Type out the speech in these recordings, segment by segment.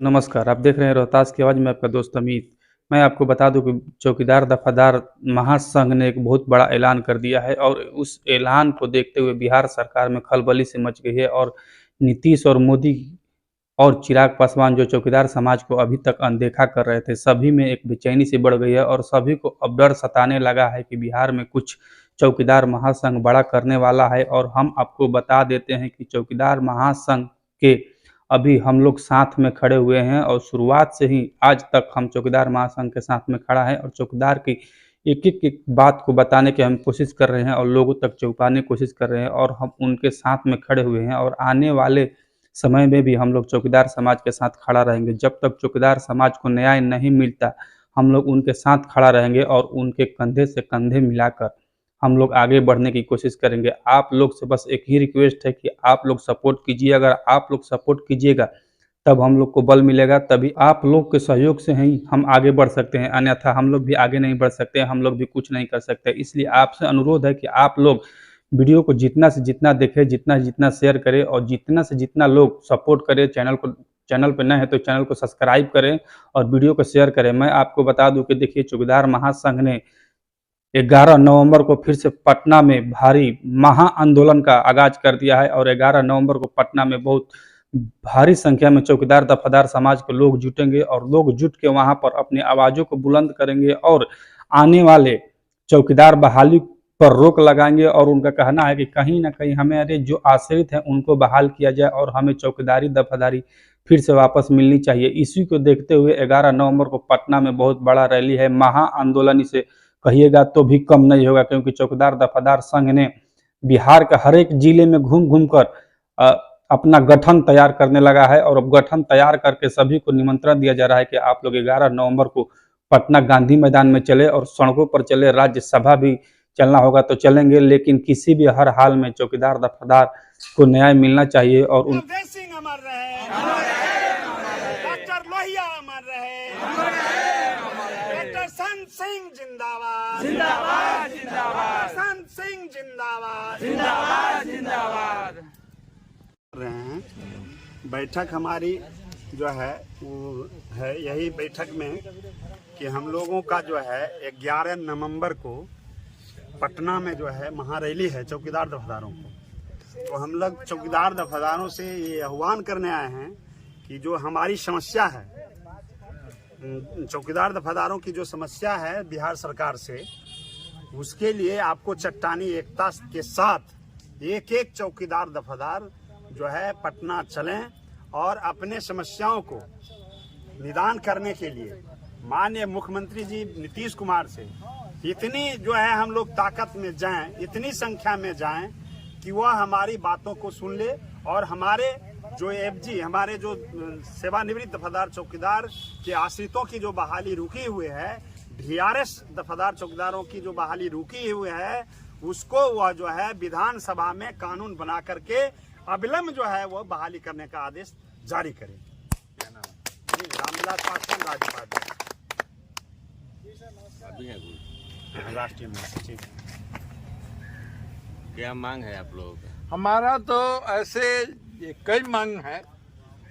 नमस्कार, आप देख रहे हैं रोहतास की आवाज़ में आपका दोस्त अमित। मैं आपको बता दूं कि चौकीदार दफ़ादार महासंघ ने एक बहुत बड़ा ऐलान कर दिया है और उस ऐलान को देखते हुए बिहार सरकार में खलबली से मच गई है और नीतीश और मोदी और चिराग पासवान जो चौकीदार समाज को अभी तक अनदेखा कर रहे थे, सभी में एक बेचैनी सी बढ़ गई है और सभी को अब डर सताने लगा है कि बिहार में कुछ चौकीदार महासंघ बड़ा करने वाला है। और हम आपको बता देते हैं कि चौकीदार महासंघ के अभी हम लोग साथ में खड़े हुए हैं और शुरुआत से ही आज तक हम चौकीदार महासंघ के साथ में खड़ा है और चौकीदार की एक-एक बात को बताने की हम कोशिश कर रहे हैं और लोगों तक पहुँचाने की कोशिश कर रहे हैं और हम उनके साथ में खड़े हुए हैं और आने वाले समय में भी हम लोग चौकीदार समाज के साथ खड़ा रहेंगे। जब तक चौकीदार समाज को न्याय नहीं मिलता, हम लोग उनके साथ खड़ा रहेंगे और उनके कंधे से कंधे मिलाकर हम लोग आगे बढ़ने की कोशिश करेंगे। आप लोग से बस एक ही रिक्वेस्ट है कि आप लोग सपोर्ट कीजिए। अगर आप लोग सपोर्ट कीजिएगा, तब हम लोग को बल मिलेगा, तभी आप लोग के सहयोग से ही हम आगे बढ़ सकते हैं, अन्यथा हम लोग भी आगे नहीं बढ़ सकते, हम लोग भी कुछ नहीं कर सकते। इसलिए आपसे अनुरोध है कि आप लोग वीडियो को जितना से जितना देखें, जितना से जितना शेयर करें और जितना से जितना लोग सपोर्ट करें। चैनल पे नए हैं तो चैनल को सब्सक्राइब करें और वीडियो को शेयर करें। मैं आपको बता दूं कि देखिए, चौकीदार महासंघ ने 11 नवंबर को फिर से पटना में भारी महाआंदोलन का आगाज कर दिया है और 11 नवंबर को पटना में बहुत भारी संख्या में चौकीदार दफादार समाज के लोग जुटेंगे और लोग जुट के वहां पर अपनी आवाज़ों को बुलंद करेंगे और आने वाले चौकीदार बहाली पर रोक लगाएंगे। और उनका कहना है कि कहीं ना कहीं हमारे जो आश्रित हैं उनको बहाल किया जाए और हमें चौकीदारी दफादारी फिर से वापस मिलनी चाहिए। इसी को देखते हुए 11 नवंबर को पटना में बहुत बड़ा रैली है, महाआंदोलन इसे कहिएगा तो भी कम नहीं होगा, क्योंकि चौकीदार दफादार संघ ने बिहार का हर एक जिले में घूम घूम कर अपना गठन तैयार करने लगा है और अब गठन तैयार करके सभी को निमंत्रण दिया जा रहा है कि आप लोग 11 नवंबर को पटना गांधी मैदान में चले और सड़कों पर चले। राज्यसभा भी चलना होगा तो चलेंगे, लेकिन किसी भी हर हाल में चौकीदार दफादार को न्याय मिलना चाहिए। और अमर रहे, डॉक्टर लोहिया अमर रहे, डॉक्टर संत सिंह जिंदाबाद, जिंदाबाद जिंदाबाद, संत सिंह जिंदाबाद, जिंदाबाद जिंदाबाद। रहे हैं बैठक हमारी जो है वो है यही बैठक में कि हम लोगों का जो है 11 नवंबर को पटना में जो है महारैली है चौकीदार दफादारों को। तो हम लोग चौकीदार दफादारों से ये आह्वान करने आए हैं कि जो हमारी समस्या है, चौकीदार दफादारों की जो समस्या है बिहार सरकार से, उसके लिए आपको चट्टानी एकता के साथ एक एक चौकीदार दफादार जो है पटना चलें और अपने समस्याओं को निदान करने के लिए माननीय मुख्यमंत्री जी नीतीश कुमार से इतनी जो है हम लोग ताकत में जाएं, इतनी संख्या में जाएं कि वह हमारी बातों को सुन ले और हमारे जो एफजी, हमारे जो सेवानिवृत्त दफादार चौकीदार के आश्रितों की जो बहाली रुकी हुई है, डीआरएस दफादार चौकीदारों की जो बहाली रुकी हुई है, उसको वह जो है विधानसभा में कानून बना करके अविलंब जो है वो बहाली करने का आदेश जारी करे। रामविलास पासवान, राज्यपाल, राष्ट्रीय महासचिव। क्या मांग है आप लोगों का? हमारा तो ऐसे कई मांग है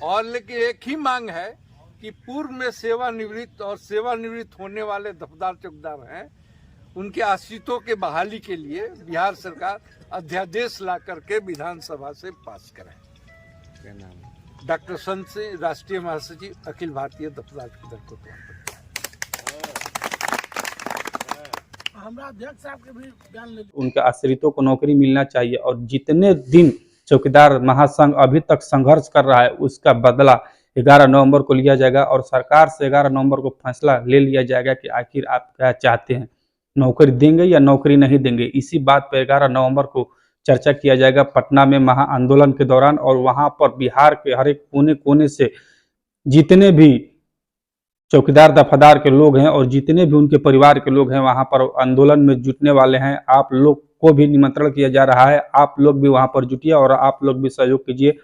और लेकिन एक ही मांग है कि पूर्व में सेवानिवृत्त और सेवानिवृत्त होने वाले दफादार चौकीदार हैं, उनके आश्रितों के बहाली के लिए बिहार सरकार अध्यादेश ला करके विधानसभा से पास कराए। क्या नाम है? डॉक्टर संत सिंह, राष्ट्रीय महासचिव, अखिल भारतीय दफादार चौकीदार को। उनके आश्रितों को नौकरी मिलना चाहिए और जितने दिन चौकीदार महासंघ अभी तक संघर्ष कर रहा है उसका बदला 11 नवंबर को लिया जाएगा और सरकार से 11 नवंबर को फैसला ले लिया जाएगा कि आखिर आप क्या चाहते हैं, नौकरी देंगे या नौकरी नहीं देंगे। इसी बात पर 11 नवंबर को चर्चा किया जाएगा पटना में महाआंदोलन के दौरान और वहां पर बिहार के हर एक कोने कोने से जितने भी चौकीदार दफादार के लोग हैं और जितने भी उनके परिवार के लोग हैं वहां पर आंदोलन में जुटने वाले हैं। आप लोग को भी निमंत्रण किया जा रहा है, आप लोग भी वहां पर जुटिए और आप लोग भी सहयोग कीजिए।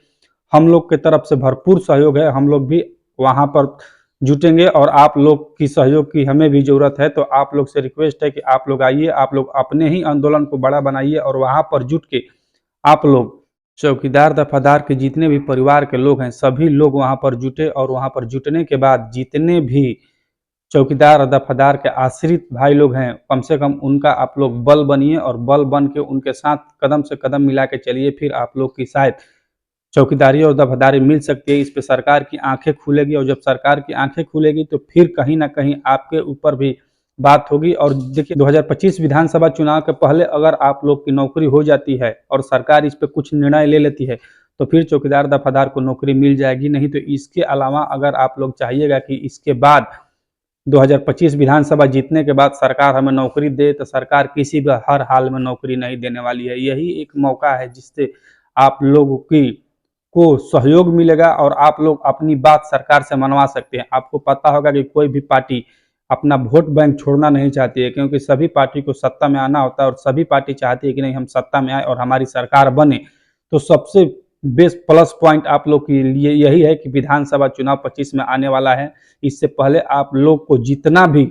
हम लोग की तरफ से भरपूर सहयोग है, हम लोग भी वहां पर जुटेंगे और आप लोग की सहयोग की हमें भी जरूरत है। तो आप लोग से रिक्वेस्ट है कि आप लोग आइए, आप लोग अपने ही आंदोलन को बड़ा बनाइए और वहां पर जुट के आप लोग चौकीदार दफादार के जितने भी परिवार के लोग हैं सभी लोग वहां पर जुटे और वहां पर जुटने के बाद जितने भी चौकीदार और दफादार के आश्रित भाई लोग हैं कम से कम उनका आप लोग बल बनिए और बल बन के उनके साथ कदम से कदम मिला के चलिए। फिर आप लोग की शायद चौकीदारी और दफादारी मिल सकती है। इस पे सरकार की आंखें खुलेगी और जब सरकार की आंखें खुलेगी तो फिर कहीं ना कहीं आपके ऊपर भी बात होगी। और देखिए 2025 विधानसभा चुनाव के पहले अगर आप लोग की नौकरी हो जाती है और सरकार इस पे कुछ निर्णय ले लेती है तो फिर चौकीदार दफादार को नौकरी मिल जाएगी। नहीं तो इसके अलावा अगर आप लोग चाहिएगा कि इसके बाद 2025 विधानसभा जीतने के बाद सरकार हमें नौकरी दे तो सरकार किसी भी हर हाल में नौकरी नहीं देने वाली है। यही एक मौका है जिससे आप लोगों की को सहयोग मिलेगा और आप लोग अपनी बात सरकार से मनवा सकते हैं। आपको पता होगा कि कोई भी पार्टी अपना वोट बैंक छोड़ना नहीं चाहती है, क्योंकि सभी पार्टी को सत्ता में आना होता है और सभी पार्टी चाहती है कि नहीं हम सत्ता में आए और हमारी सरकार बने। तो सबसे बेस्ट प्लस पॉइंट आप लोग के लिए यही है कि विधानसभा चुनाव 25 में आने वाला है। इससे पहले आप लोग को जितना भी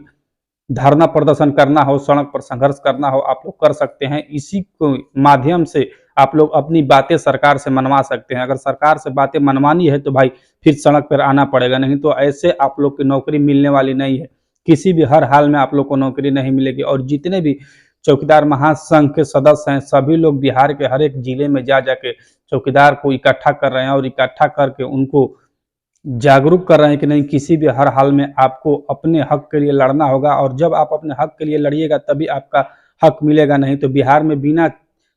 धरना प्रदर्शन करना हो, सड़क पर संघर्ष करना हो, आप लोग कर सकते हैं। इसी को माध्यम से आप लोग अपनी बातें सरकार से मनवा सकते हैं। अगर सरकार से बातें मनवानी है तो भाई फिर सड़क पर आना पड़ेगा, नहीं तो ऐसे आप लोग की नौकरी मिलने वाली नहीं है। किसी भी हर हाल में आप लोग को नौकरी नहीं मिलेगी। और जितने भी चौकीदार महासंघ के सदस्य हैं सभी लोग बिहार के हर एक जिले में जा जाके चौकीदार को इकट्ठा कर रहे हैं और इकट्ठा करके उनको जागरूक कर रहे हैं कि नहीं किसी भी हर हाल में आपको अपने हक के लिए लड़ना होगा। और जब आप अपने हक के लिए लड़िएगा तभी आपका हक मिलेगा, नहीं तो बिहार में बिना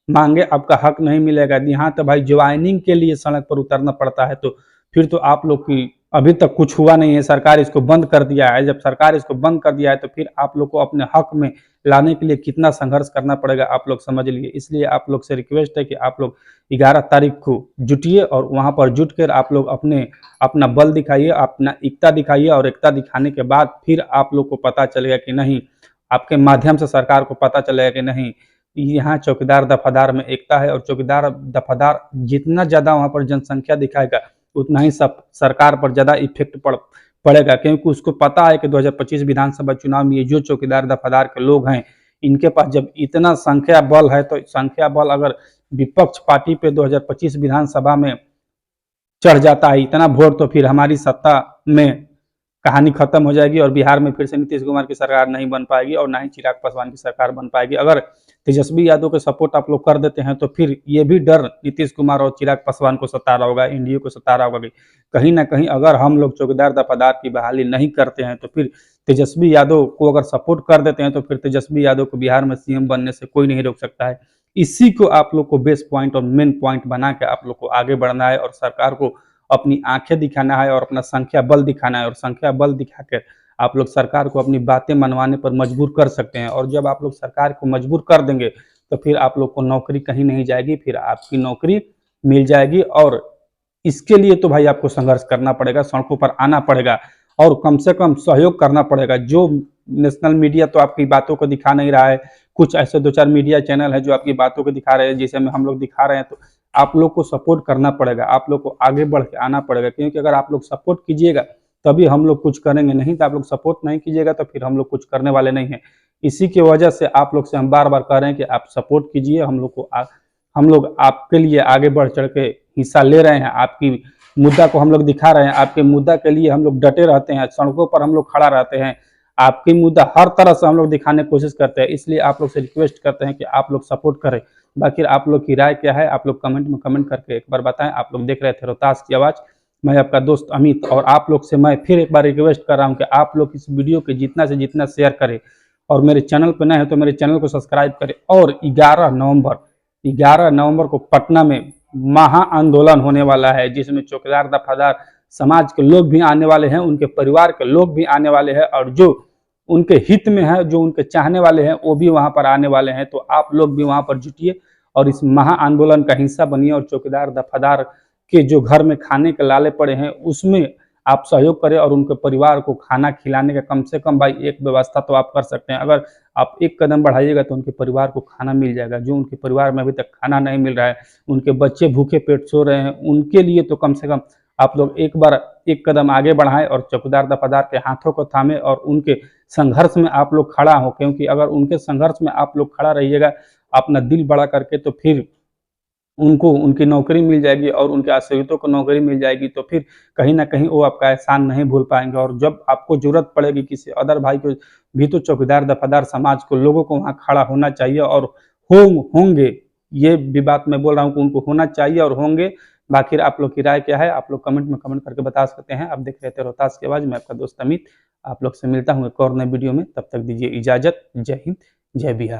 मांगे आपका हक नहीं मिलेगा। यहाँ तो भाई ज्वाइनिंग के लिए सड़क पर उतरना पड़ता है, तो फिर तो आप लोग की अभी तक कुछ हुआ नहीं है। सरकार इसको बंद कर दिया है। जब सरकार इसको बंद कर दिया है तो फिर आप लोग को अपने हक में लाने के लिए कितना संघर्ष करना पड़ेगा आप लोग समझ लिए। इसलिए आप लोग से रिक्वेस्ट है कि आप लोग 11 तारीख को जुटिए और वहां पर जुट कर आप लोग अपना बल दिखाइए, अपना एकता दिखाइए। और एकता दिखाने के बाद फिर आप लोग को पता चलेगा कि नहीं, आपके माध्यम से सरकार को पता चलेगा कि नहीं यहाँ चौकीदार दफादार में एकता है। और चौकीदार दफादार जितना ज्यादा वहां पर जनसंख्या दिखाएगा उतना ही सब सरकार पर ज्यादा इफेक्ट पड़ेगा, क्योंकि उसको पता है कि 2025 विधानसभा चुनाव में ये जो चौकीदार दफादार के लोग हैं इनके पास जब इतना संख्या बल है तो संख्या बल अगर विपक्ष पार्टी पे 2025 विधानसभा में चढ़ जाता है इतना वोट, तो फिर हमारी सत्ता में कहानी खत्म हो जाएगी और बिहार में फिर से नीतीश कुमार की सरकार नहीं बन पाएगी और ना ही चिराग पासवान की सरकार बन पाएगी। अगर तेजस्वी यादव के सपोर्ट आप लोग कर देते हैं तो फिर ये भी डर नीतीश कुमार और चिराग पासवान को सता रहा होगा, एनडीए को सता रहा होगा कि कहीं ना कहीं अगर हम लोग चौकीदार दफादार की बहाली नहीं करते हैं तो फिर तेजस्वी यादव को अगर सपोर्ट कर देते हैं तो फिर तेजस्वी यादव को बिहार में सीएम बनने से कोई नहीं रोक सकता है। इसी को आप लोग को बेस्ट पॉइंट और मेन पॉइंट बना के आप लोग को आगे बढ़ना है और सरकार को अपनी आंखें दिखाना है और अपना संख्या बल दिखाना है। और संख्या बल दिखाकर आप लोग सरकार को अपनी बातें मनवाने पर मजबूर कर सकते हैं। और जब आप लोग सरकार को मजबूर कर देंगे तो फिर आप लोग को नौकरी कहीं नहीं जाएगी, फिर आपकी नौकरी मिल जाएगी। और इसके लिए तो भाई आपको संघर्ष करना पड़ेगा, सड़कों पर आना पड़ेगा और कम से कम सहयोग करना पड़ेगा। जो नेशनल मीडिया तो आपकी बातों को दिखा नहीं रहा है, कुछ ऐसे 2-4 मीडिया चैनल है जो आपकी बातों को दिखा रहे हैं, जैसे हम लोग दिखा रहे हैं, तो आप लोग को सपोर्ट करना पड़ेगा, आप लोग को आगे बढ़ के आना पड़ेगा। क्योंकि अगर आप लोग सपोर्ट कीजिएगा तभी हम लोग कुछ करेंगे, नहीं तो आप लोग सपोर्ट नहीं कीजिएगा तो फिर हम लोग कुछ करने वाले नहीं हैं। इसी की वजह से आप लोग से हम बार बार कह रहे हैं कि आप सपोर्ट कीजिए, हम लोग आपके लिए आगे बढ़ चढ़ के हिस्सा ले रहे हैं। आपकी मुद्दा को हम लोग दिखा रहे हैं, आपके मुद्दा के लिए हम लोग डटे रहते हैं, सड़कों पर हम लोग खड़ा रहते हैं, आपकी मुद्दा हर तरह से हम लोग दिखाने की कोशिश करते हैं। इसलिए आप लोग से रिक्वेस्ट करते हैं कि आप लोग सपोर्ट करें। बाकी आप लोग की राय क्या है आप लोग कमेंट में कमेंट करके एक बार बताएं। आप लोग देख रहे थे रोहतास की आवाज़, मैं आपका दोस्त अमित। और आप लोग से मैं फिर एक बार रिक्वेस्ट कर रहा हूं कि आप लोग इस वीडियो के जितना से जितना शेयर करें और मेरे चैनल पर नए हैं तो मेरे चैनल को सब्सक्राइब करें। और 11 नवंबर को पटना में महा आंदोलन होने वाला है, जिसमें चौकीदार दफादार समाज के लोग भी आने वाले हैं, उनके परिवार के लोग भी आने वाले हैं और जो उनके हित में है, जो उनके चाहने वाले हैं वो भी वहां पर आने वाले हैं। तो आप लोग भी वहां पर जुटिए और इस महा आंदोलन का हिस्सा बनिए और चौकीदार दफादार के जो घर में खाने के लाले पड़े हैं उसमें आप सहयोग करें और उनके परिवार को खाना खिलाने का कम से कम भाई एक व्यवस्था तो आप कर सकते हैं। अगर आप एक कदम बढ़ाइएगा तो उनके परिवार को खाना मिल जाएगा। जो उनके परिवार में अभी तक खाना नहीं मिल रहा है, उनके बच्चे भूखे पेट सो रहे हैं, उनके लिए तो कम से कम आप लोग एक बार एक कदम आगे बढ़ाएं और चौकीदार दफादार के हाथों को थामे और उनके संघर्ष में आप लोग खड़ा हो। क्योंकि अगर उनके संघर्ष में आप लोग खड़ा रहिएगा अपना दिल बड़ा करके तो फिर उनको उनकी नौकरी मिल जाएगी और उनके आश्रितों को नौकरी मिल जाएगी, तो फिर कहीं ना कहीं वो आपका एहसान नहीं भूल पाएंगे। और जब आपको जरूरत पड़ेगी किसी अदर भाई को भी, तो चौकीदार दफादार समाज को, लोगों को वहाँ खड़ा होना चाहिए और होंगे। ये भी बात मैं बोल रहा हूँ कि उनको होना चाहिए और होंगे। बाकी आप लोग की राय क्या है, आप लोग कमेंट में कमेंट करके बता सकते हैं। आप देख रहे थे रोहतास की आवाज़, मैं आपका दोस्त अमित। आप लोग से मिलता हूँ एक और नए वीडियो में, तब तक दीजिए इजाजत। जय हिंद, जय बिहार।